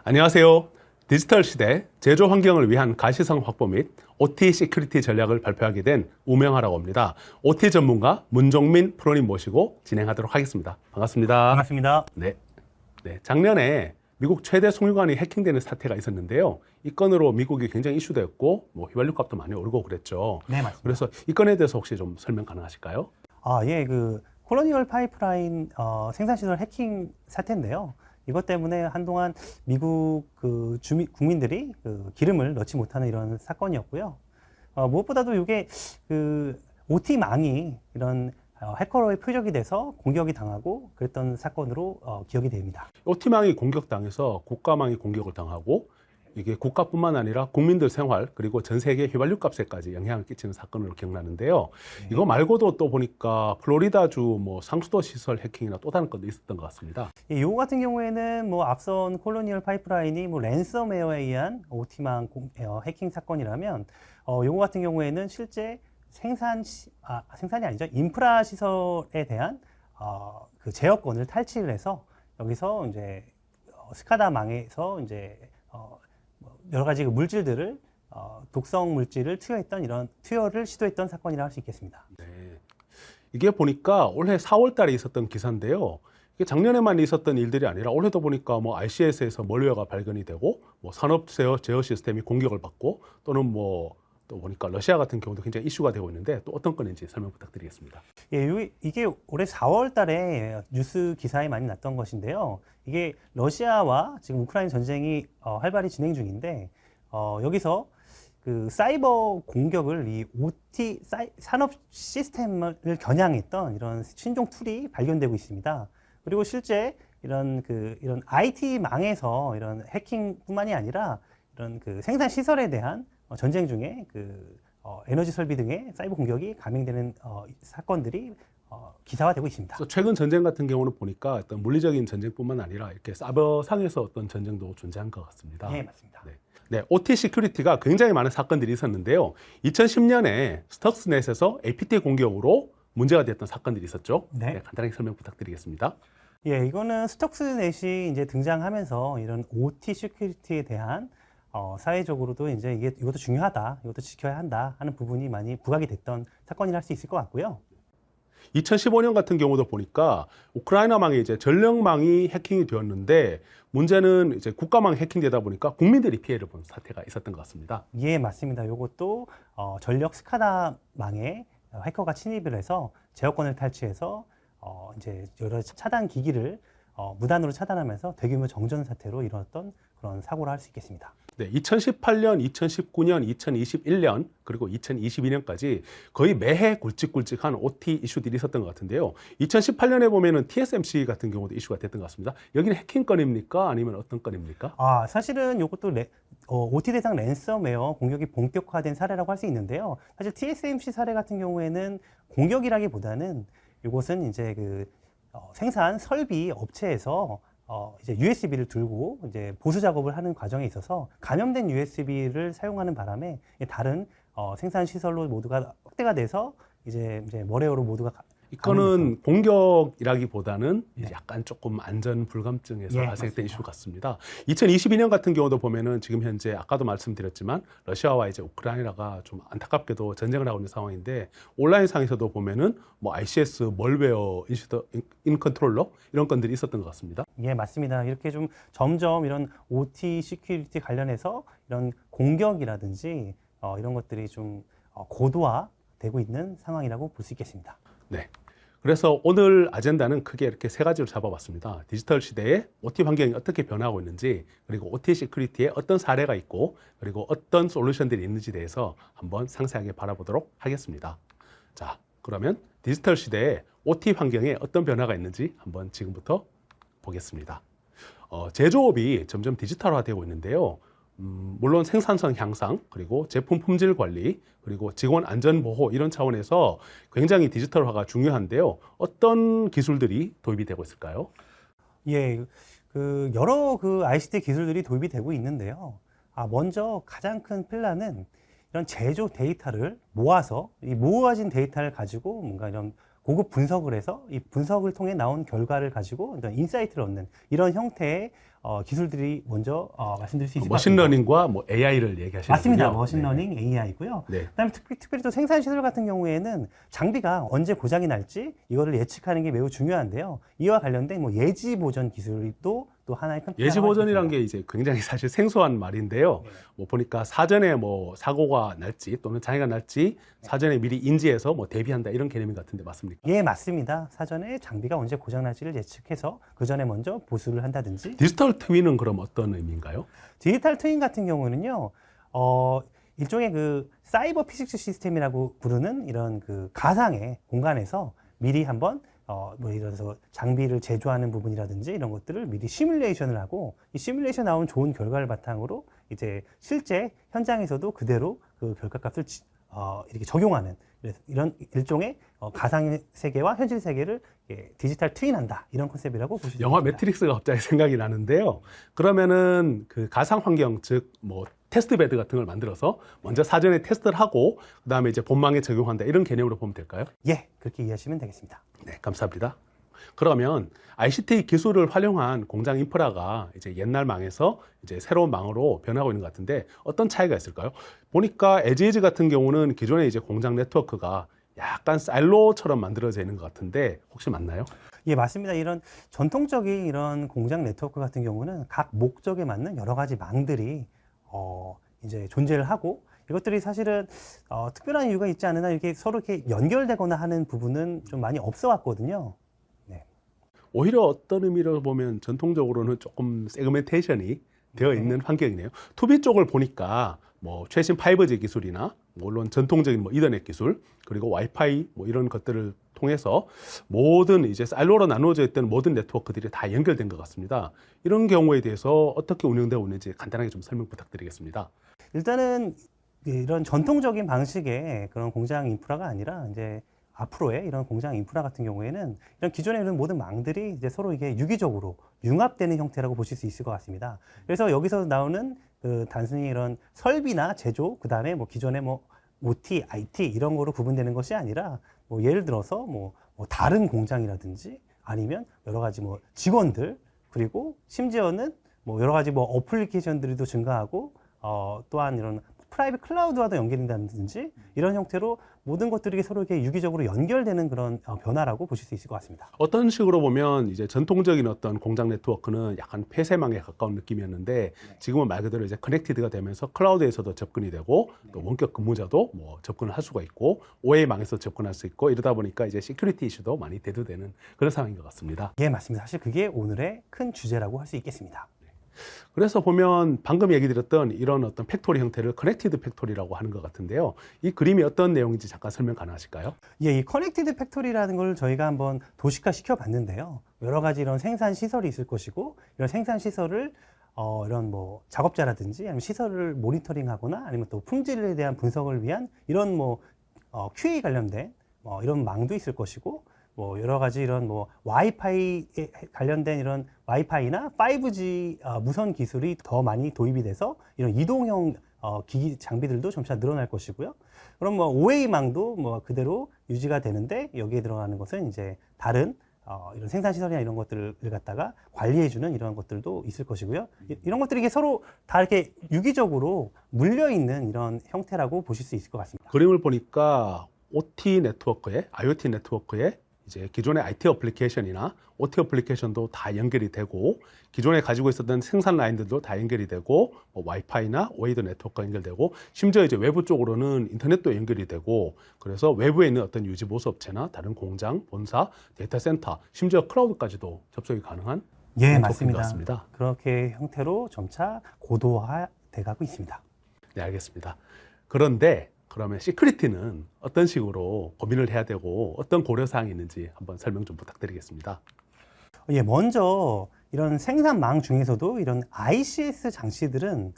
안녕하세요. 디지털 시대 제조 환경을 위한 가시성 확보 및 OT 시큐리티 전략을 발표하게 된 우명하라고 합니다. OT 전문가 문종민 프로님 모시고 진행하도록 하겠습니다. 반갑습니다. 반갑습니다. 네. 작년에 미국 최대 송유관이 해킹되는 사태가 있었는데요. 이 건으로 미국이 굉장히 이슈되었고, 휘발유 값도 많이 오르고 그랬죠. 네, 맞습니다. 그래서 이 건에 대해서 혹시 좀 설명 가능하실까요? 예, 콜로니얼 파이프라인 생산시설 해킹 사태인데요. 이것 때문에 한동안 미국 국민들이 기름을 넣지 못하는 이런 사건이었고요. 무엇보다도 이게 OT망이 이런 해커의 표적이 돼서 공격이 당하고 그랬던 사건으로 기억이 됩니다. OT망이 공격당해서 국가망이 공격을 당하고 이게 국가뿐만 아니라 국민들 생활 그리고 전 세계 휘발유 값에까지 영향을 끼치는 사건으로 기억나는데요. 네. 이거 말고도 또 보니까 플로리다주 상수도 시설 해킹이나 또 다른 것도 있었던 것 같습니다. 요거 같은 경우에는 앞선 콜로니얼 파이프라인이 랜섬웨어에 의한 OT망 해킹 사건이라면 요거 같은 경우에는 실제 생산이 아니죠. 인프라 시설에 대한 제어권을 탈취를 해서 여기서 이제 스카다망에서 이제 여러 가지 물질들을 독성 물질을 투여를 시도했던 사건이라 할 수 있겠습니다. 네. 이게 보니까 올해 4월 달에 있었던 기사인데요. 이게 작년에만 있었던 일들이 아니라 올해도 보니까 RCS에서 멀웨어가 발견이 되고 산업 제어 시스템이 공격을 받고 또는 또 보니까 러시아 같은 경우도 굉장히 이슈가 되고 있는데 또 어떤 건인지 설명 부탁드리겠습니다. 예, 이게 올해 4월 달에 뉴스 기사에 많이 났던 것인데요. 이게 러시아와 지금 우크라이나 전쟁이 활발히 진행 중인데 여기서 사이버 공격을 이 OT 산업 시스템을 겨냥했던 이런 신종 툴이 발견되고 있습니다. 그리고 실제 이런 IT망에서 이런 해킹뿐만이 아니라 이런 생산 시설에 대한 전쟁 중에 에너지 설비 등의 사이버 공격이 감행되는 사건들이 기사화되고 있습니다. 최근 전쟁 같은 경우는 보니까 어떤 물리적인 전쟁뿐만 아니라 이렇게 사이버상에서 어떤 전쟁도 존재한 것 같습니다. 네, 맞습니다. 네, OT 시큐리티가 굉장히 많은 사건들이 있었는데요. 2010년에 스톡스넷에서 APT 공격으로 문제가 됐던 사건들이 있었죠. 네. 간단하게 설명 부탁드리겠습니다. 예, 이거는 스톡스넷이 이제 등장하면서 이런 OT 시큐리티에 대한 사회적으로도 이제 이것도 중요하다, 이것도 지켜야 한다 하는 부분이 많이 부각이 됐던 사건이라 할 수 있을 것 같고요. 2015년 같은 경우도 보니까 우크라이나망이 이제 전력망이 해킹이 되었는데 문제는 이제 국가망이 해킹되다 보니까 국민들이 피해를 본 사태가 있었던 것 같습니다. 예, 맞습니다. 이것도 전력 스카다망에 해커가 침입을 해서 제어권을 탈취해서 이제 여러 차단 기기를 무단으로 차단하면서 대규모 정전 사태로 이루어졌던 그런 사고를 할 수 있겠습니다. 네, 2018년, 2019년, 2021년 그리고 2022년까지 거의 매해 굵직굵직한 OT 이슈들이 있었던 것 같은데요. 2018년에 보면은 TSMC 같은 경우도 이슈가 됐던 것 같습니다. 여기는 해킹 건입니까? 아니면 어떤 건입니까? 사실은 이것도 OT 대상 랜섬웨어 공격이 본격화된 사례라고 할 수 있는데요. 사실 TSMC 사례 같은 경우에는 공격이라기보다는 이것은 이제 생산 설비 업체에서 이제 USB를 들고 이제 보수 작업을 하는 과정에 있어서 감염된 USB를 사용하는 바람에 다른 생산 시설로 모두가 확대가 돼서 이제 멀웨어로 모두가 이거는 공격이라기보다는 네. 약간 조금 안전 불감증에서 예, 발생했던 맞습니다. 이슈 같습니다. 2022년 같은 경우도 보면은 지금 현재 아까도 말씀드렸지만 러시아와 이제 우크라이나가 좀 안타깝게도 전쟁을 하고 있는 상황인데 온라인상에서도 보면은 RCS, 멀웨어, 인컨트롤러 이런 건들이 있었던 것 같습니다. 예, 맞습니다. 이렇게 좀 점점 이런 OT 시큐리티 관련해서 이런 공격이라든지 이런 것들이 좀 고도화되고 있는 상황이라고 볼 수 있겠습니다. 네. 그래서 오늘 아젠다는 크게 이렇게 세 가지로 잡아봤습니다. 디지털 시대에 OT 환경이 어떻게 변화하고 있는지, 그리고 OT 시큐리티에 어떤 사례가 있고, 그리고 어떤 솔루션들이 있는지에 대해서 한번 상세하게 바라보도록 하겠습니다. 자, 그러면 디지털 시대에 OT 환경에 어떤 변화가 있는지 한번 지금부터 보겠습니다. 제조업이 점점 디지털화되고 있는데요. 물론 생산성 향상, 그리고 제품 품질 관리, 그리고 직원 안전 보호 이런 차원에서 굉장히 디지털화가 중요한데요. 어떤 기술들이 도입이 되고 있을까요? 예, 여러 ICT 기술들이 도입이 되고 있는데요. 먼저 가장 큰 필라는 이런 제조 데이터를 모아서 이 모아진 데이터를 가지고 뭔가 이런 고급 분석을 해서 이 분석을 통해 나온 결과를 가지고 인사이트를 얻는 이런 형태의 기술들이 먼저 말씀드릴 수 있을 것 같습니다. 머신러닝과 뭐 AI를 얘기하시는 맞습니다. 머신러닝, AI고요. 네. 그다음에 특별히 또 생산 시설 같은 경우에는 장비가 언제 고장이 날지 이거를 예측하는 게 매우 중요한데요. 이와 관련된 뭐 예지 보전 기술도 또 하나의 큰 예지 보전이란 게 이제 굉장히 사실 생소한 말인데요. 네. 뭐 보니까 사전에 뭐 사고가 날지 또는 장애가 날지 사전에 미리 인지해서 뭐 대비한다 이런 개념인 것 같은데 맞습니까? 예, 맞습니다. 사전에 장비가 언제 고장 날지를 예측해서 그 전에 먼저 보수를 한다든지. 디지털 트윈은 그럼 어떤 의미인가요? 디지털 트윈 같은 경우는요, 일종의 그 사이버 피직스 시스템이라고 부르는 이런 그 가상의 공간에서 미리 한번 뭐 예를 들어서 장비를 제조하는 부분이라든지 이런 것들을 미리 시뮬레이션을 하고 이 시뮬레이션 나온 좋은 결과를 바탕으로 이제 실제 현장에서도 그대로 그 결과값을 이렇게 적용하는 이런 일종의 가상 세계와 현실 세계를 디지털 트윈한다 이런 컨셉이라고 보시면 됩니다. 영화 매트릭스가 갑자기 생각이 나는데요. 그러면은 그 가상 환경 즉 뭐 테스트 베드 같은 걸 만들어서 먼저 사전에 테스트를 하고 그다음에 이제 본망에 적용한다 이런 개념으로 보면 될까요? 예, 그렇게 이해하시면 되겠습니다. 네, 감사합니다. 그러면 ICT 기술을 활용한 공장 인프라가 이제 옛날 망에서 이제 새로운 망으로 변하고 있는 것 같은데 어떤 차이가 있을까요? 보니까 에지에즈 같은 경우는 기존에 이제 공장 네트워크가 약간 사일로처럼 만들어져 있는 것 같은데 혹시 맞나요? 예, 맞습니다. 이런 전통적인 이런 공장 네트워크 같은 경우는 각 목적에 맞는 여러 가지 망들이 이제 존재를 하고 이것들이 사실은 특별한 이유가 있지 않으나 이렇게 서로 이렇게 연결되거나 하는 부분은 좀 많이 없어 왔거든요. 네. 오히려 어떤 의미로 보면 전통적으로는 조금 세그멘테이션이 되어 있는 환경이네요. 투비 쪽을 보니까 뭐 최신 5G 기술이나 물론 전통적인 뭐 이더넷 기술 그리고 와이파이 뭐 이런 것들을 통해서 모든 이제 사일로로 나누어져 있던 모든 네트워크들이 다 연결된 것 같습니다. 이런 경우에 대해서 어떻게 운영되고 있는지 간단하게 좀 설명 부탁드리겠습니다. 일단은 이런 전통적인 방식의 그런 공장 인프라가 아니라 이제 앞으로의 이런 공장 인프라 같은 경우에는 이런 기존의 이런 모든 망들이 이제 서로 이게 유기적으로 융합되는 형태라고 보실 수 있을 것 같습니다. 그래서 여기서 나오는 그 단순히 이런 설비나 제조, 그 다음에 뭐 기존의 뭐 OT, IT 이런 거로 구분되는 것이 아니라 뭐 예를 들어서 뭐 다른 공장이라든지 아니면 여러 가지 뭐 직원들 그리고 심지어는 뭐 여러 가지 뭐 어플리케이션들이 또 증가하고 또한 이런 프라이빗 클라우드와도 연결된다든지 이런 형태로 모든 것들이 서로 이렇게 유기적으로 연결되는 그런 변화라고 보실 수 있을 것 같습니다. 어떤 식으로 보면 이제 전통적인 어떤 공장 네트워크는 약간 폐쇄망에 가까운 느낌이었는데 지금은 말 그대로 이제 커넥티드가 되면서 클라우드에서도 접근이 되고 또 원격 근무자도 뭐 접근을 할 수가 있고 OA망에서 접근할 수 있고 이러다 보니까 이제 시큐리티 이슈도 많이 대두되는 그런 상황인 것 같습니다. 예, 맞습니다. 사실 그게 오늘의 큰 주제라고 할 수 있겠습니다. 그래서 보면 방금 얘기 드렸던 이런 어떤 팩토리 형태를 커넥티드 팩토리라고 하는 것 같은데요. 이 그림이 어떤 내용인지 잠깐 설명 가능하실까요? 예, 이 커넥티드 팩토리라는 걸 저희가 한번 도식화 시켜 봤는데요. 여러 가지 이런 생산 시설이 있을 것이고 이런 생산 시설을 이런 뭐 작업자라든지 아니면 시설을 모니터링하거나 아니면 또 품질에 대한 분석을 위한 이런 뭐 QA 관련된 이런 망도 있을 것이고 뭐 여러 가지 이런 뭐 와이파이에 관련된 이런 와이파이나 5G 무선 기술이 더 많이 도입이 돼서 이런 이동형 기기 장비들도 점차 늘어날 것이고요. 그럼 뭐 OA망도 뭐 그대로 유지가 되는데 여기에 들어가는 것은 이제 다른 이런 생산 시설이나 이런 것들을 갖다가 관리해주는 이런 것들도 있을 것이고요. 이런 것들이 이게 서로 다 이렇게 유기적으로 물려 있는 이런 형태라고 보실 수 있을 것 같습니다. 그림을 보니까 OT 네트워크에 IoT 네트워크에 이제 기존의 IT 어플리케이션이나 OT 어플리케이션도 다 연결이 되고 기존에 가지고 있었던 생산 라인들도 다 연결이 되고 뭐 와이파이나 OA도 네트워크가 연결되고 심지어 이제 외부 쪽으로는 인터넷도 연결이 되고 그래서 외부에 있는 어떤 유지 보수 업체나 다른 공장, 본사, 데이터 센터 심지어 클라우드까지도 접속이 가능한 예, 네트워크인 맞습니다. 것 같습니다. 그렇게 형태로 점차 고도화돼 가고 있습니다. 네, 알겠습니다. 그런데 그러면 시큐리티는 어떤 식으로 고민을 해야 되고 어떤 고려사항이 있는지 한번 설명 좀 부탁드리겠습니다. 예, 먼저 이런 생산망 중에서도 이런 ICS 장치들은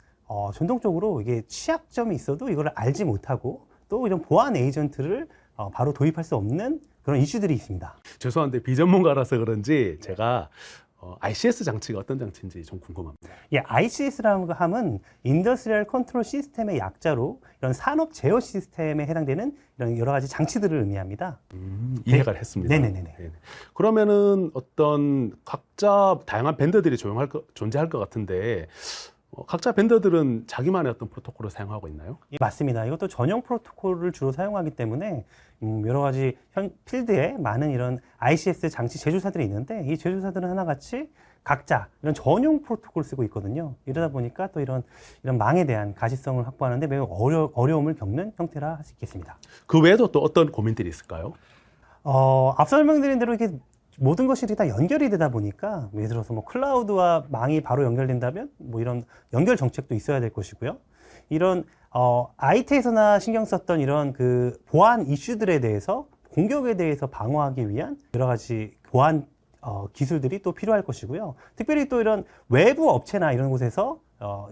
전통적으로 이게 취약점이 있어도 이걸 알지 못하고 또 이런 보안 에이전트를 바로 도입할 수 없는 그런 이슈들이 있습니다. 죄송한데 비전문가라서 그런지 제가 ICS 장치가 어떤 장치인지 좀 궁금합니다. 예, ICS라는 함은 인더스트리얼 컨트롤 시스템의 약자로 이런 산업 제어 시스템에 해당되는 이런 여러 가지 장치들을 의미합니다. 이해가 했습니다. 네네네. 네네. 그러면은 어떤 각자 다양한 벤더들이 존재할 것 같은데 각자 벤더들은 자기만의 어떤 프로토콜을 사용하고 있나요? 예, 맞습니다. 이것도 전용 프로토콜을 주로 사용하기 때문에 여러 가지 필드에 많은 이런 ICS 장치 제조사들이 있는데 이 제조사들은 하나같이 각자 이런 전용 프로토콜을 쓰고 있거든요. 이러다 보니까 또 이런 망에 대한 가시성을 확보하는데 매우 어려움을 겪는 형태라 할 수 있겠습니다. 그 외에도 또 어떤 고민들이 있을까요? 앞서 설명드린 대로 이게 모든 것이 다 연결이 되다 보니까 예를 들어서 뭐 클라우드와 망이 바로 연결된다면 뭐 이런 연결 정책도 있어야 될 것이고요. 이런 IT에서나 신경 썼던 이런 그 보안 이슈들에 대해서 공격에 대해서 방어하기 위한 여러 가지 보안 기술들이 또 필요할 것이고요. 특별히 또 이런 외부 업체나 이런 곳에서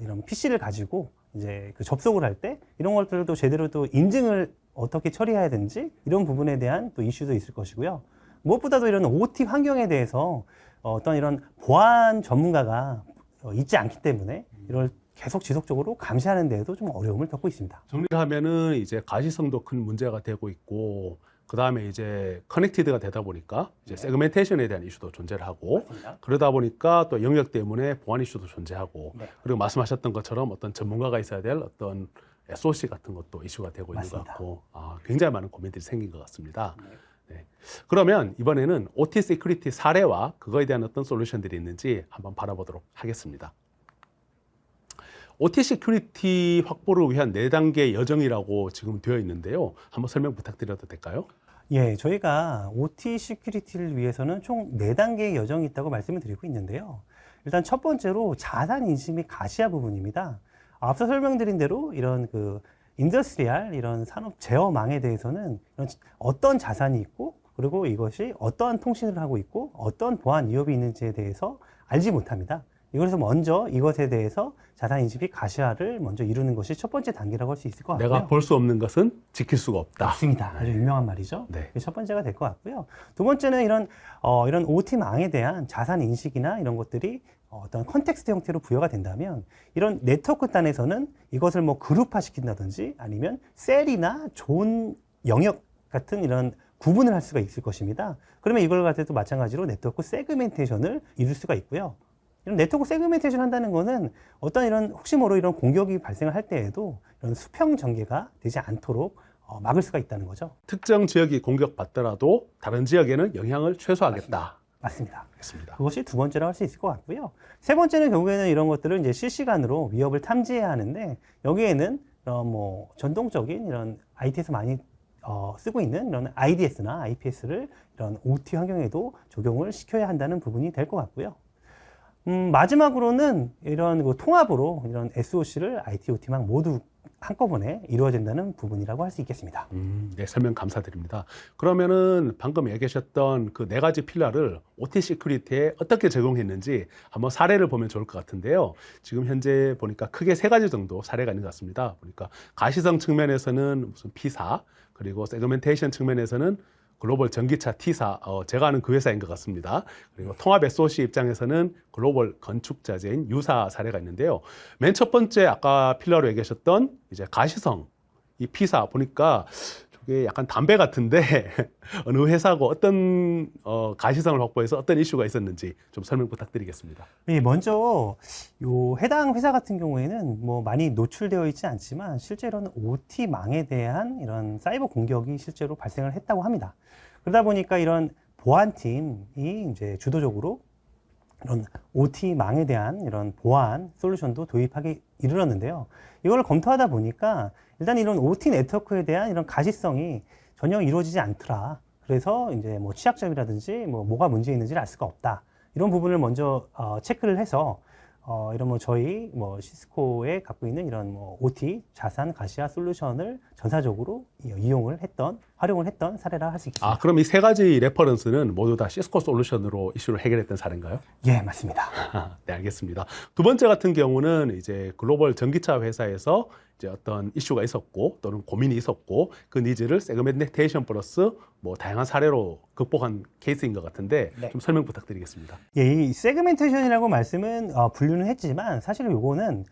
이런 PC를 가지고 이제 그 접속을 할 때 이런 것들도 제대로 또 인증을 어떻게 처리해야 되는지 이런 부분에 대한 또 이슈도 있을 것이고요. 무엇보다도 이런 OT 환경에 대해서 어떤 이런 보안 전문가가 있지 않기 때문에 이걸 계속 지속적으로 감시하는 데에도 좀 어려움을 겪고 있습니다. 정리를 하면은 이제 가시성도 큰 문제가 되고 있고 그 다음에 이제 커넥티드가 되다 보니까 이제 세그멘테이션에 대한 이슈도 존재를 하고 맞습니다. 그러다 보니까 또 영역 때문에 보안 이슈도 존재하고 네. 그리고 말씀하셨던 것처럼 어떤 전문가가 있어야 될 어떤 SOC 같은 것도 이슈가 되고 있는 것 맞습니다. 같고 굉장히 많은 고민들이 생긴 것 같습니다. 네. 그러면 이번에는 OT 시큐리티 사례와 그거에 대한 어떤 솔루션들이 있는지 한번 바라보도록 하겠습니다. OT 시큐리티 확보를 위한 4단계 여정이라고 지금 되어 있는데요. 한번 설명 부탁드려도 될까요? 예, 저희가 OT 시큐리티를 위해서는 총 4단계의 여정이 있다고 말씀을 드리고 있는데요. 일단 첫 번째로 자산 인식 및 가시화 부분입니다. 앞서 설명드린 대로 이런 그 인더스트리얼 이런 산업 제어망에 대해서는 이런 어떤 자산이 있고 그리고 이것이 어떠한 통신을 하고 있고 어떤 보안 위협이 있는지에 대해서 알지 못합니다. 이것에서 먼저 이것에 대해서 자산 인식 및 가시화를 먼저 이루는 것이 첫 번째 단계라고 할 수 있을 것 같고요. 내가 볼 수 없는 것은 지킬 수가 없다. 맞습니다. 아주 유명한 말이죠. 네. 그게 첫 번째가 될 것 같고요. 두 번째는 이런 OT망에 대한 자산 인식이나 이런 것들이 어떤 컨텍스트 형태로 부여가 된다면 이런 네트워크 단에서는 이것을 뭐 그룹화 시킨다든지 아니면 셀이나 존 영역 같은 이런 구분을 할 수가 있을 것입니다. 그러면 이걸 가지고 마찬가지로 네트워크 세그멘테이션을 이룰 수가 있고요. 이런 네트워크 세그멘테이션 한다는 거는 어떤 이런 혹시 모르 이런 공격이 발생을 할 때에도 이런 수평 전개가 되지 않도록 막을 수가 있다는 거죠. 특정 지역이 공격받더라도 다른 지역에는 영향을 최소화하겠다. 맞습니다. 했습니다. 그것이 두 번째로 할 수 있을 것 같고요. 세 번째는 결국에는 이런 것들을 이제 실시간으로 위협을 탐지해야 하는데 여기에는 뭐 전통적인 이런 IT에서 많이 쓰고 있는 이런 IDS나 IPS를 이런 OT 환경에도 적용을 시켜야 한다는 부분이 될 것 같고요. 마지막으로는 이런 그 통합으로 이런 SOC를 IT, OT망 모두 한꺼번에 이루어진다는 부분이라고 할 수 있겠습니다. 네, 설명 감사드립니다. 그러면은 방금 얘기하셨던 그 4가지 필러를 OT 시큐리티에 어떻게 적용했는지 한번 사례를 보면 좋을 것 같은데요. 지금 현재 보니까 크게 3가지 정도 사례가 있는 것 같습니다. 보니까 가시성 측면에서는 무슨 P사, 그리고 세그멘테이션 측면에서는 글로벌 전기차 T사, 제가 아는 그 회사인 것 같습니다. 그리고 통합 SOC 입장에서는 글로벌 건축자재인 U사 사례가 있는데요. 맨 첫 번째 아까 필러로 얘기하셨던 이제 가시성, 이 P사 보니까 저게 약간 담배 같은데 어느 회사고 어떤 가시성을 확보해서 어떤 이슈가 있었는지 좀 설명 부탁드리겠습니다. 예, 먼저 요 해당 회사 같은 경우에는 뭐 많이 노출되어 있지 않지만 실제로는 OT망에 대한 이런 사이버 공격이 실제로 발생을 했다고 합니다. 그러다 보니까 이런 보안팀이 이제 주도적으로 이런 OT망에 대한 이런 보안 솔루션도 도입하기 이르렀는데요. 이걸 검토하다 보니까 일단 이런 OT 네트워크에 대한 이런 가시성이 전혀 이루어지지 않더라. 그래서 이제 뭐 취약점이라든지 뭐가 문제 있는지를 알 수가 없다. 이런 부분을 먼저 체크를 해서 이런 뭐 저희 뭐 시스코에 갖고 있는 이런 뭐 OT 자산 가시화 솔루션을 전사적으로 활용을 했던 사례라 할 수 있겠습니다. 그럼 이 3가지 레퍼런스는 모두 다 시스코 솔루션으로 이슈를 해결했던 사례인가요? 예, 맞습니다. 네, 알겠습니다. 두 번째 같은 경우는 이제 글로벌 전기차 회사에서 이제 어떤 이슈가 있었고 또는 고민이 있었고 그 니즈를 세그멘테이션 플러스 뭐 다양한 사례로 극복한 케이스인 것 같은데 네. 좀 설명 부탁드리겠습니다. 예, 이 세그멘테이션이라고 말씀은 분류는 했지만 사실 요거는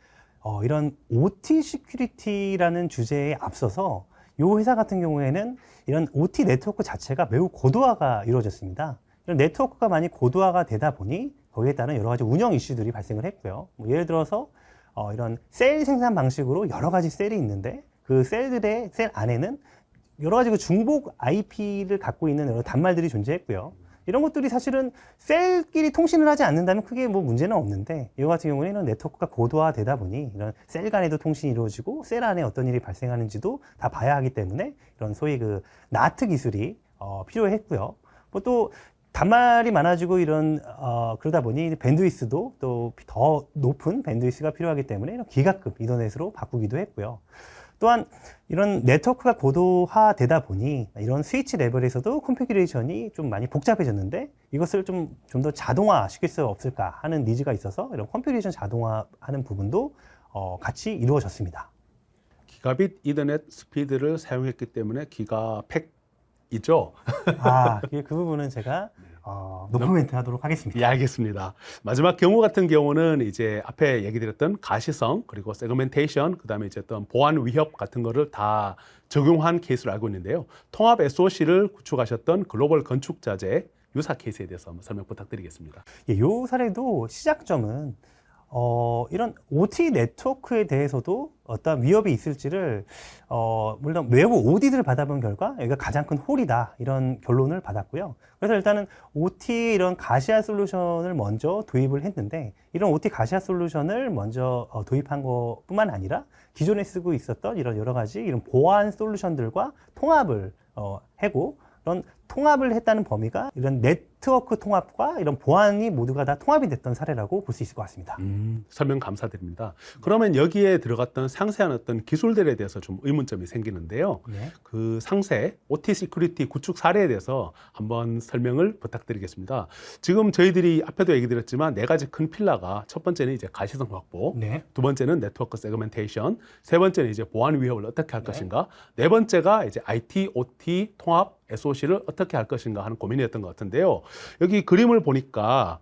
이런 OT 시큐리티라는 주제에 앞서서 요 회사 같은 경우에는 이런 OT 네트워크 자체가 매우 고도화가 이루어졌습니다. 이런 네트워크가 많이 고도화가 되다 보니 거기에 따른 여러 가지 운영 이슈들이 발생을 했고요. 뭐 예를 들어서 이런 셀 생산 방식으로 여러 가지 셀이 있는데 그 셀들의 셀 안에는 여러 가지 그 중복 IP를 갖고 있는 여러 단말들이 존재했고요. 이런 것들이 사실은 셀끼리 통신을 하지 않는다면 크게 뭐 문제는 없는데 이와 같은 경우에는 이런 네트워크가 고도화되다 보니 이런 셀 간에도 통신이 이루어지고 셀 안에 어떤 일이 발생하는지도 다 봐야 하기 때문에 이런 소위 그 NAT 기술이 필요했고요. 뭐 또 단말이 많아지고 이런 그러다 보니 밴드위스도 또 더 높은 밴드위스가 필요하기 때문에 이런 기가급 이더넷으로 바꾸기도 했고요. 또한 이런 네트워크가 고도화되다 보니 이런 스위치 레벨에서도 컨피규레이션이 좀 많이 복잡해졌는데 이것을 좀 더 자동화 시킬 수 없을까 하는 니즈가 있어서 이런 컨피규레이션 자동화하는 부분도 같이 이루어졌습니다. 기가빗 이더넷 스피드를 사용했기 때문에 기가팩이죠. 그 부분은 제가 노코멘트 하도록 하겠습니다. 예, 알겠습니다. 마지막 경우 같은 경우는 이제 앞에 얘기 드렸던 가시성, 그리고 세그멘테이션, 그 다음에 이제 어떤 보안 위협 같은 거를 다 적용한 케이스를 알고 있는데요. 통합 SOC를 구축하셨던 글로벌 건축자재 유사 케이스에 대해서 한번 설명 부탁드리겠습니다. 예, 이 사례도 시작점은 이런 OT 네트워크에 대해서도 어떤 위협이 있을지를 물론 외부 오디트를 받아본 결과 여기가 가장 큰 홀이다 이런 결론을 받았고요. 그래서 일단은 OT 이런 가시아 솔루션을 먼저 도입을 했는데 이런 OT 가시아 솔루션을 먼저 도입한 것뿐만 아니라 기존에 쓰고 있었던 이런 여러 가지 이런 보안 솔루션들과 통합을 하고 이런 통합을 했다는 범위가 이런 네트워크 통합과 이런 보안이 모두가 다 통합이 됐던 사례라고 볼 수 있을 것 같습니다. 설명 감사드립니다. 그러면 여기에 들어갔던 상세한 어떤 기술들에 대해서 좀 의문점이 생기는데요. 네. 그 상세 OT 시큐리티 구축 사례에 대해서 한번 설명을 부탁드리겠습니다. 지금 저희들이 앞에도 얘기 드렸지만 네 가지 큰 필라가 첫 번째는 이제 가시성 확보, 네. 두 번째는 네트워크 세그멘테이션, 세 번째는 이제 보안 위협을 어떻게 할 것인가, 네 번째가 이제 IT, OT 통합 SOC를 어떻게 할 것인가 하는 고민이었던 것 같은데요. 여기 그림을 보니까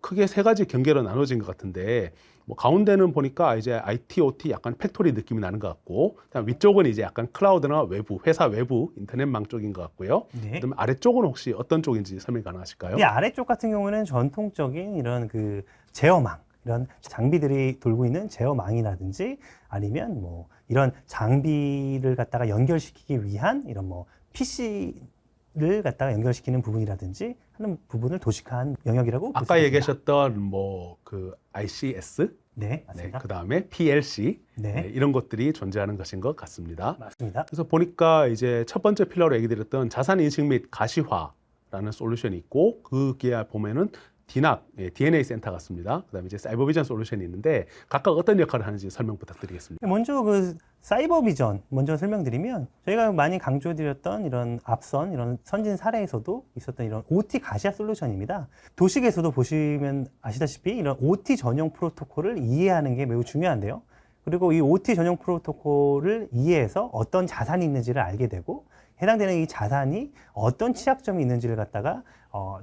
크게 세 가지 경계로 나눠진 것 같은데 뭐 가운데는 보니까 이제 IT, OT 약간 팩토리 느낌이 나는 것 같고 그다음 위쪽은 이제 약간 클라우드나 외부, 회사 외부 인터넷망 쪽인 것 같고요. 네. 그다음에 아래쪽은 혹시 어떤 쪽인지 설명 가능하실까요? 이 아래쪽 같은 경우는 전통적인 이런 그 제어망, 이런 장비들이 돌고 있는 제어망이라든지 아니면 뭐 이런 장비를 갖다가 연결시키기 위한 이런 뭐 PC를 갖다가 연결시키는 부분이라든지 하는 부분을 도식한 영역이라고 볼수 아까 있습니다. 얘기하셨던 뭐 그 ICS, 네, 맞습니다. 그 다음에 PLC 네. 이런 것들이 존재하는 것인 것 같습니다. 맞습니다. 그래서 보니까 이제 첫 번째 필러로 얘기 드렸던 자산 인식 및 가시화라는 솔루션이 있고 거기에 보면은 DNAC, DNA 센터 같습니다. 그다음에 이제 사이버 비전 솔루션이 있는데 각각 어떤 역할을 하는지 설명 부탁드리겠습니다. 먼저 그 사이버 비전 먼저 설명드리면 저희가 많이 강조드렸던 이런 앞선 이런 선진 사례에서도 있었던 이런 OT 가시아 솔루션입니다. 도식에서도 보시면 아시다시피 이런 OT 전용 프로토콜을 이해하는 게 매우 중요한데요. 그리고 이 OT 전용 프로토콜을 이해해서 어떤 자산이 있는지를 알게 되고 해당되는 이 자산이 어떤 취약점이 있는지를 갖다가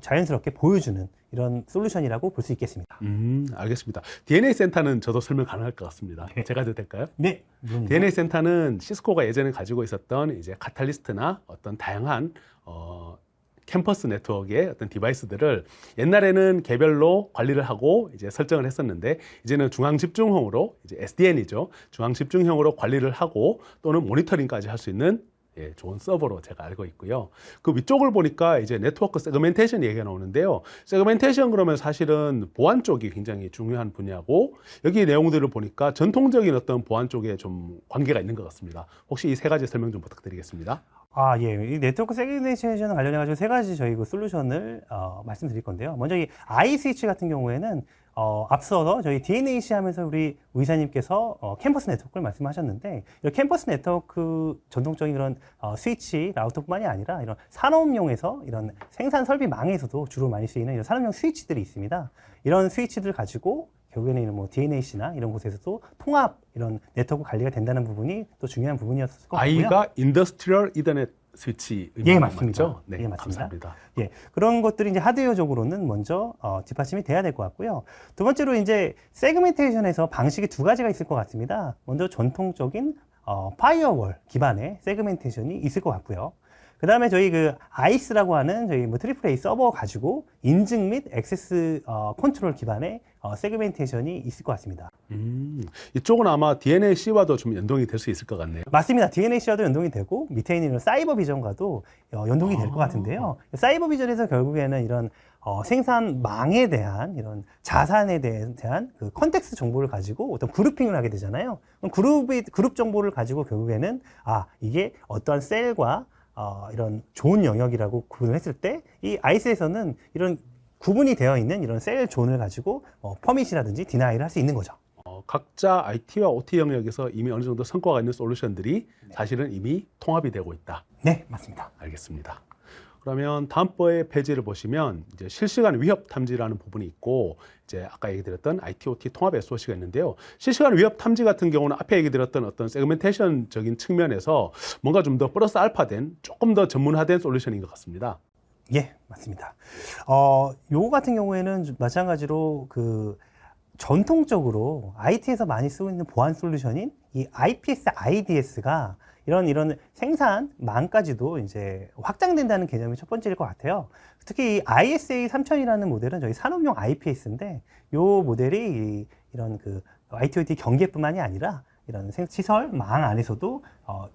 자연스럽게 보여주는 이런 솔루션이라고 볼 수 있겠습니다. 알겠습니다. DNA 센터는 저도 설명 가능할 것 같습니다. 제가 해도 될까요? 네, 물론이죠. DNA 센터는 시스코가 예전에 가지고 있었던 이제 카탈리스트나 어떤 다양한 캠퍼스 네트워크의 어떤 디바이스들을 옛날에는 개별로 관리를 하고 이제 설정을 했었는데 이제는 중앙 집중형으로 이제 SDN이죠. 중앙 집중형으로 관리를 하고 또는 모니터링까지 할 수 있는 좋은 서버로 제가 알고 있고요. 그 위쪽을 보니까 이제 네트워크 세그멘테이션 얘기가 나오는데요. 세그멘테이션 그러면 사실은 보안 쪽이 굉장히 중요한 분야고 여기 내용들을 보니까 전통적인 어떤 보안 쪽에 좀 관계가 있는 것 같습니다. 혹시 이 세 가지 설명 좀 부탁드리겠습니다. 예. 이 네트워크 세그멘테이션 관련해가지고 세 가지 저희 그 솔루션을 말씀드릴 건데요. 먼저 이 iSwitch 같은 경우에는 앞서서 저희 DNAC 하면서 우리 의사님께서 캠퍼스 네트워크를 말씀하셨는데 이 캠퍼스 네트워크 전통적인 그런 스위치 라우터뿐만이 아니라 이런 산업용에서 이런 생산 설비망에서도 주로 많이 쓰이는 이런 산업용 스위치들이 있습니다. 이런 스위치들 가지고 결국에는 뭐 DNAC나 이런 곳에서도 통합 이런 네트워크 관리가 된다는 부분이 또 중요한 부분이었을 것 같고요. I가 인더스트리얼 이더넷 스위치 예, 맞습니다. 맞죠? 네, 예, 맞습니다. 감사합니다. 예, 그런 것들이 이제 하드웨어적으로는 먼저 뒷받침이 돼야 될 것 같고요. 두 번째로 이제 세그멘테이션에서 방식이 두 가지가 있을 것 같습니다. 먼저 전통적인 파이어월 기반의 세그멘테이션이 있을 것 같고요. 그 다음에 저희 그 아이스라고 하는 저희 뭐 트리플 A 서버 가지고 인증 및 액세스 컨트롤 기반의 세그멘테이션이 있을 것 같습니다. 이쪽은 아마 DNAC와도 좀 연동이 될 수 있을 것 같네요. 맞습니다. DNAC와도 연동이 되고 밑에 있는 사이버 비전과도 연동이 될 것 같은데요. 사이버 비전에서 결국에는 이런 생산망에 대한 이런 자산에 대한 그 컨텍스트 정보를 가지고 어떤 그룹핑을 하게 되잖아요. 그럼 그룹 정보를 가지고 결국에는 이게 어떠한 셀과 이런 좋은 영역이라고 구분을 했을 때 이 아이스에서는 이런 구분이 되어 있는 이런 셀 존을 가지고 퍼밋이라든지 디나이를 할 수 있는 거죠. 각자 IT와 OT 영역에서 이미 어느 정도 성과가 있는 솔루션들이 사실은 이미 통합이 되고 있다. 네, 맞습니다. 알겠습니다. 그러면 다음번의 페이지를 보시면 이제 실시간 위협 탐지라는 부분이 있고 이제 아까 얘기 드렸던 IT, OT 통합 SOC가 있는데요. 실시간 위협 탐지 같은 경우는 앞에 얘기 드렸던 어떤 세그멘테이션적인 측면에서 뭔가 좀 더 플러스 알파된 조금 더 전문화된 솔루션인 것 같습니다. 예, 맞습니다. 요거 같은 경우에는 마찬가지로 그 전통적으로 IT에서 많이 쓰고 있는 보안 솔루션인 이 IPS, IDS가 이런 생산망까지도 이제 확장된다는 개념이 첫 번째일 것 같아요. 특히 이 ISA 3000이라는 모델은 저희 산업용 IPS인데 요 모델이 이런 그 IT/OT 경계뿐만이 아니라 이런 시설망 안에서도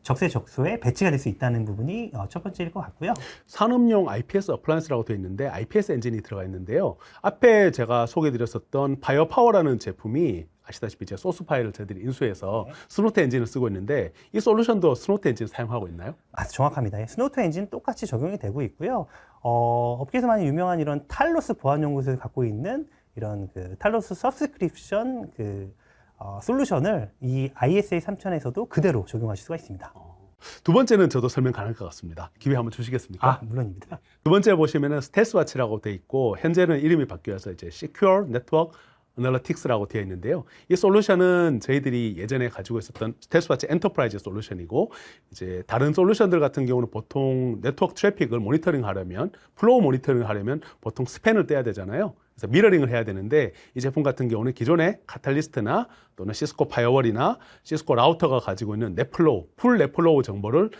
적재적소에 배치가 될 수 있다는 부분이 첫 번째일 것 같고요. 산업용 IPS 어플라이언스라고 되어 있는데 IPS 엔진이 들어가 있는데요. 앞에 제가 소개해드렸었던 파이어파워라는 제품이 아시다시피 이제 소스 파일을 저희들이 인수해서 스노트 엔진을 쓰고 있는데 이 솔루션도 스노트 엔진 사용하고 있나요? 정확합니다. 스노트 엔진 똑같이 적용이 되고 있고요. 업계에서 많이 유명한 이런 탈로스 보안 연구소에서 갖고 있는 이런 그 탈로스 서브스크립션 솔루션을 이 ISA 3000에서도 그대로 적용하실 수가 있습니다. 두 번째는 저도 설명 가능할 것 같습니다. 기회 한번 주시겠습니까? 물론입니다. 두 번째 보시면은 스텔스와치라고 되어 있고 현재는 이름이 바뀌어서 이제 Secure Network Analytics라고 되어 있는데요. 이 솔루션은 저희들이 예전에 가지고 있었던 스텔스와치 엔터프라이즈 솔루션이고 이제 다른 솔루션들 같은 경우는 보통 네트워크 트래픽을 모니터링 하려면 플로우 모니터링 하려면 보통 스팬을 떼야 되잖아요. 그래서 미러링을 해야 되는데 이 제품 같은 경우는 기존의 카탈리스트나 또는 시스코 파이어월이나 시스코 라우터가 가지고 있는 넷플로우, 풀 넷플로우 정보를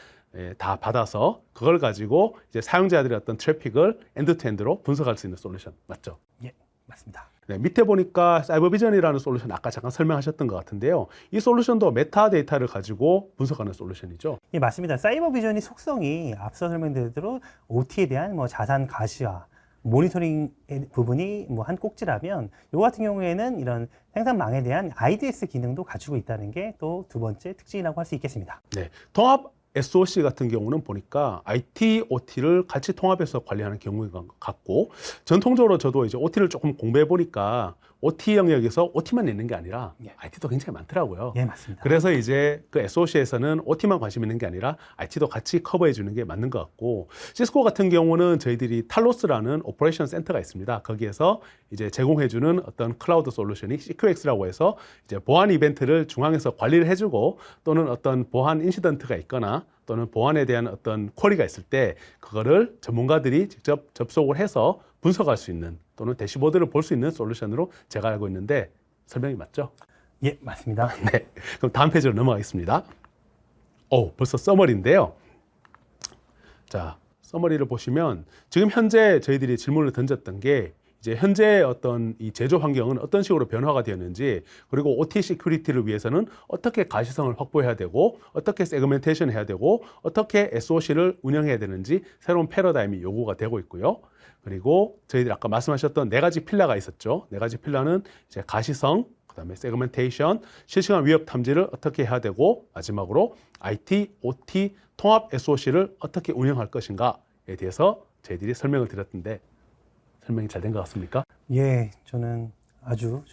다 받아서 그걸 가지고 이제 사용자들의 어떤 트래픽을 엔드투엔드로 분석할 수 있는 솔루션 맞죠? 예, 맞습니다. 네, 밑에 보니까 사이버비전이라는 솔루션 아까 잠깐 설명하셨던 것 같은데요. 이 솔루션도 메타 데이터를 가지고 분석하는 솔루션이죠. 예, 맞습니다. 사이버 비전의 속성이 앞서 설명드린 대로 OT에 대한 뭐 자산 가시화, 모니터링 부분이 뭐 한 꼭지라면 이 같은 경우에는 이런 생산망에 대한 IDS 기능도 갖추고 있다는 게 또 두 번째 특징이라고 할 수 있겠습니다. 네, 통합 SOC 같은 경우는 보니까 IT, OT를 같이 통합해서 관리하는 경우인 것 같고 전통적으로 저도 이제 OT를 조금 공부해 보니까 OT 영역에서 OT만 있는 게 아니라 IT도 굉장히 많더라고요. 예, 맞습니다. 그래서 이제 그 SOC에서는 OT만 관심 있는 게 아니라 IT도 같이 커버해 주는 게 맞는 것 같고 시스코 같은 경우는 저희들이 탈로스라는 오퍼레이션 센터가 있습니다. 거기에서 이제 제공해 주는 어떤 클라우드 솔루션이 CQX라고 해서 이제 보안 이벤트를 중앙에서 관리를 해주고 또는 어떤 보안 인시던트가 있거나 또는 보안에 대한 어떤 쿼리가 있을 때 그거를 전문가들이 직접 접속을 해서 분석할 수 있는 또는 대시보드를 볼 수 있는 솔루션으로 제가 알고 있는데 설명이 맞죠? 예, 맞습니다. 네. 그럼 다음 페이지로 넘어가겠습니다. 벌써 서머리인데요. 자, 서머리를 보시면 지금 현재 저희들이 질문을 던졌던 게 이제 현재 어떤 이 제조 환경은 어떤 식으로 변화가 되었는지 그리고 OT 시큐리티를 위해서는 어떻게 가시성을 확보해야 되고 어떻게 세그멘테이션 해야 되고 어떻게 SOC를 운영해야 되는지 새로운 패러다임이 요구가 되고 있고요. 그리고 저희들이 아까 말씀하셨던 네 가지 필라가 있었죠. 네 가지 필라는 이제 가시성, 그다음에 세그멘테이션, 실시간 위협 탐지를 어떻게 해야 되고 마지막으로 IT, OT 통합 SOC를 어떻게 운영할 것인가에 대해서 저희들이 설명을 드렸던데 설명이 잘 된 것 같습니까? 예, 저는 아주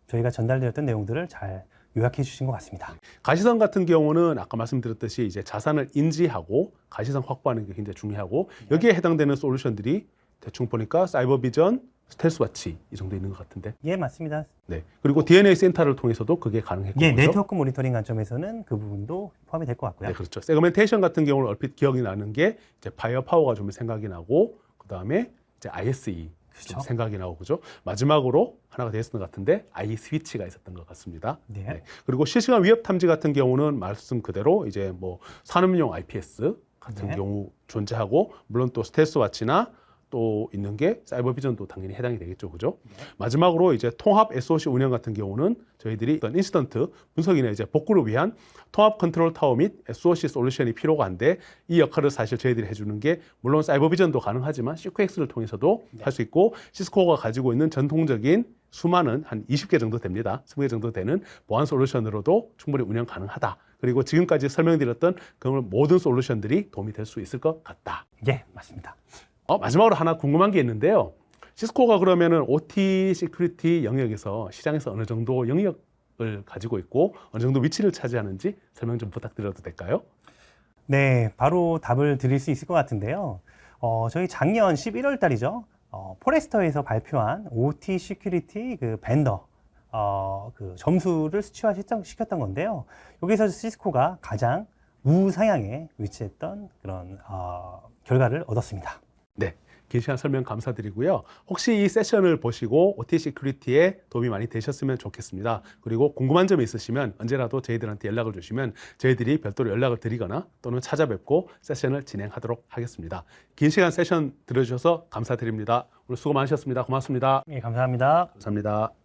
저희가 전달드렸던 내용들을 잘 요약해 주신 것 같습니다. 가시성 같은 경우는 아까 말씀드렸듯이 이제 자산을 인지하고 가시성 확보하는 게 굉장히 중요하고 여기에 해당되는 솔루션들이 대충 보니까 사이버 비전, 스텔스와치 이 정도 있는 것 같은데. 예, 맞습니다. 네. 그리고 DNA 센터를 통해서도 그게 가능했고. 예, 그렇죠? 네트워크 모니터링 관점에서는 그 부분도 포함이 될 것 같고요. 네, 그렇죠. 세그멘테이션 같은 경우는 얼핏 기억이 나는 게 이제 파이어파워가 좀 생각이 나고 그다음에 이제 ISE 좀 그렇죠. 생각이 나고 그죠? 마지막으로 하나가 됐었던 것 같은데 iSwitch가 있었던 것 같습니다. 네. 네. 그리고 실시간 위협 탐지 같은 경우는 말씀 그대로 이제 뭐 산업용 IPS 같은 네. 경우 존재하고 물론 또 스텔스 와치나 또 있는 게 사이버 비전도 당연히 해당이 되겠죠. 그죠? 마지막으로 이제 통합 SOC 운영 같은 경우는 저희들이 어떤 인시던트 분석이나 이제 복구를 위한 통합 컨트롤 타워 및 SOC 솔루션이 필요가 한데 이 역할을 사실 저희들이 해주는 게 물론 사이버 비전도 가능하지만 CQX를 통해서도 할 수 있고 시스코가 가지고 있는 전통적인 수많은 한 20개 정도 됩니다. 20개 정도 되는 보안 솔루션으로도 충분히 운영 가능하다. 그리고 지금까지 설명드렸던 그 모든 솔루션들이 도움이 될 수 있을 것 같다. 예, 맞습니다. 마지막으로 하나 궁금한 게 있는데요. 시스코가 그러면은 OT 시큐리티 영역에서 시장에서 어느 정도 영역을 가지고 있고 어느 정도 위치를 차지하는지 설명 좀 부탁드려도 될까요? 네, 바로 답을 드릴 수 있을 것 같은데요. 저희 작년 11월 달이죠. 포레스터에서 발표한 OT 시큐리티 그 벤더 그 점수를 수치화시켰던 건데요. 여기서 시스코가 가장 우상향에 위치했던 그런 결과를 얻었습니다. 네. 긴 시간 설명 감사드리고요. 혹시 이 세션을 보시고 OT 시큐리티에 도움이 많이 되셨으면 좋겠습니다. 그리고 궁금한 점이 있으시면 언제라도 저희들한테 연락을 주시면 저희들이 별도로 연락을 드리거나 또는 찾아뵙고 세션을 진행하도록 하겠습니다. 긴 시간 세션 들어주셔서 감사드립니다. 오늘 수고 많으셨습니다. 고맙습니다. 예, 감사합니다. 감사합니다.